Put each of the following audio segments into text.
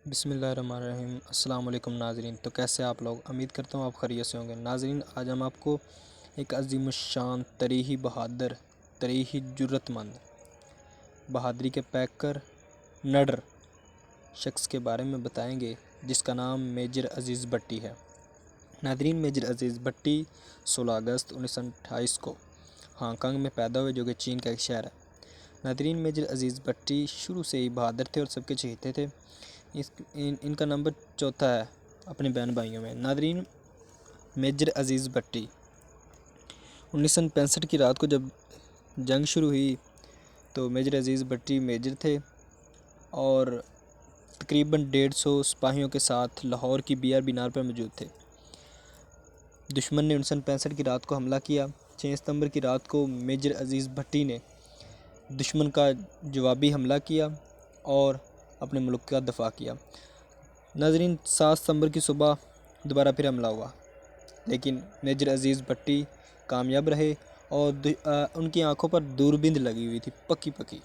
بسم اللہ الرحمن الرحیم۔ السلام علیکم ناظرین، تو کیسے آپ لوگ؟ امید کرتا ہوں آپ خیریت سے ہوں گے۔ ناظرین، آج ہم آپ کو ایک عظیم الشان، تاریخی بہادر، تاریخی جرأت مند، بہادری کے پیکر، نڈر شخص کے بارے میں بتائیں گے جس کا نام میجر عزیز بھٹی ہے۔ ناظرین، میجر عزیز بھٹی 16 اگست 1928 کو ہانگ کانگ میں پیدا ہوئے، جو کہ چین کا ایک شہر ہے۔ ناظرین، میجر عزیز بھٹی شروع سے ہی بہادر تھے اور سب کے چہیتے تھے۔ ان کا نمبر چوتھا ہے اپنے بہن بھائیوں میں۔ ناظرین، میجر عزیز بھٹی 1965 کی رات کو جب جنگ شروع ہوئی تو میجر عزیز بھٹی میجر تھے اور تقریباً 150 سپاہیوں کے ساتھ لاہور کی بی آر مینار پر موجود تھے۔ دشمن نے 1965 کی رات کو حملہ کیا۔ 6 ستمبر کی رات کو میجر عزیز بھٹی نے دشمن کا جوابی حملہ کیا اور اپنے ملک کا دفاع کیا۔ ناظرین، 7 ستمبر کی صبح دوبارہ پھر حملہ ہوا، لیکن میجر عزیز بھٹی کامیاب رہے اور ان کی آنکھوں پر دوربین لگی ہوئی تھی، پکی پکی،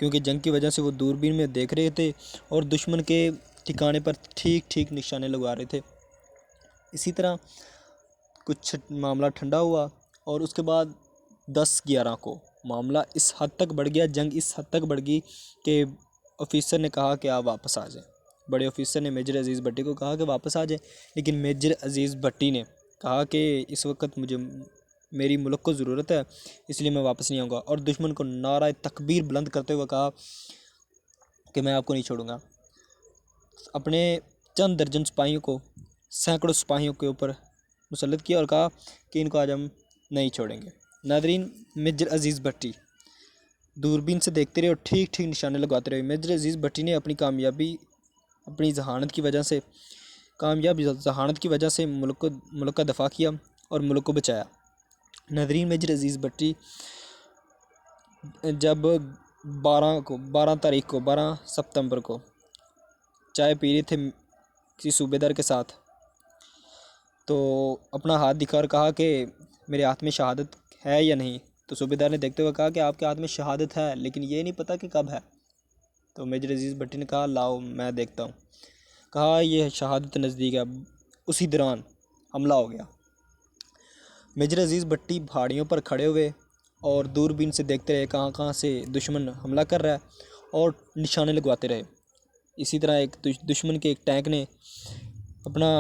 کیونکہ جنگ کی وجہ سے وہ دوربین میں دیکھ رہے تھے اور دشمن کے ٹھکانے پر ٹھیک ٹھیک نشانے لگوا رہے تھے۔ اسی طرح کچھ معاملہ ٹھنڈا ہوا اور اس کے بعد 10/11 کو معاملہ اس حد تک بڑھ گیا، جنگ اس حد تک بڑھ گئی کہ آفیسر نے کہا کہ آپ واپس آ جائیں۔ بڑے آفیسر نے میجر عزیز بھٹی کو کہا کہ واپس آ جائیں، لیکن میجر عزیز بھٹی نے کہا کہ اس وقت میری ملک کو ضرورت ہے، اس لیے میں واپس نہیں آؤں گا، اور دشمن کو نعرہ تکبیر بلند کرتے ہوئے کہا کہ میں آپ کو نہیں چھوڑوں گا۔ اپنے چند درجن سپاہیوں کو سینکڑوں سپاہیوں کے اوپر مسلط کیا اور کہا کہ ان کو آج ہم نہیں چھوڑیں گے۔ ناظرین، میجر عزیز بھٹی دوربین سے دیکھتے رہے اور ٹھیک ٹھیک نشانے لگاتے رہے۔ میجر عزیز بھٹی نے اپنی ذہانت کی وجہ سے ملک کا دفاع کیا اور ملک کو بچایا۔ ناظرین، میجر عزیز بھٹی جب 12 ستمبر کو چائے پی رہے تھے کسی صوبے دار کے ساتھ، تو اپنا ہاتھ دکھا اور کہا کہ میرے ہاتھ میں شہادت ہے یا نہیں، تو صوبے دار نے دیکھتے ہوئے کہا کہ آپ کے ہاتھ میں شہادت ہے، لیکن یہ نہیں پتہ کہ کب ہے۔ تو میجر عزیز بھٹی نے کہا لاؤ میں دیکھتا ہوں۔ کہا یہ شہادت نزدیک ہے۔ اسی دوران حملہ ہو گیا۔ میجر عزیز بھٹی پہاڑیوں پر کھڑے ہوئے اور دوربین سے دیکھتے رہے کہاں کہاں سے دشمن حملہ کر رہا ہے اور نشانے لگواتے رہے۔ اسی طرح ایک دشمن کے ایک ٹینک نے اپنا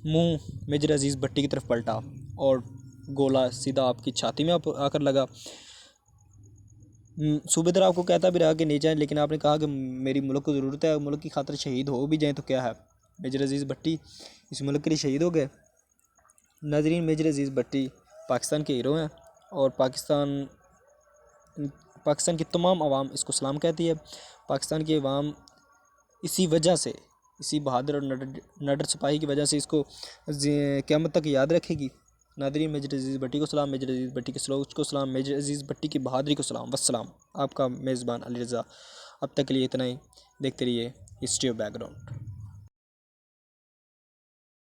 منہ میجر عزیز بھٹی کی طرف پلٹا اور گولہ سیدھا آپ کی چھاتی میں آ کر لگا۔ صوبے دار آپ کو کہتا بھی رہا کہ نہیں جائیں، لیکن آپ نے کہا کہ میری ملک کو ضرورت ہے، ملک کی خاطر شہید ہو بھی جائیں تو کیا ہے۔ میجر عزیز بھٹی اس ملک کے لیے شہید ہو گئے۔ ناظرین، میجر عزیز بھٹی پاکستان کے ہیرو ہیں اور پاکستان کی تمام عوام اس کو سلام کہتی ہے۔ پاکستان کی عوام اسی بہادر اور نڈر سپاہی کی وجہ سے اس کو قیامت تک یاد رکھے گی۔ ناظرین، میجر عزیز بھٹی کو سلام، میجر عزیز بھٹی کے سلوک کو سلام، میجر عزیز بھٹی کی بہادری کو سلام۔ والسلام، آپ کا میزبان علی رضا۔ اب تک کے لیے اتنا ہی، دیکھتے رہیے ہسٹری آف بیک گراؤنڈ۔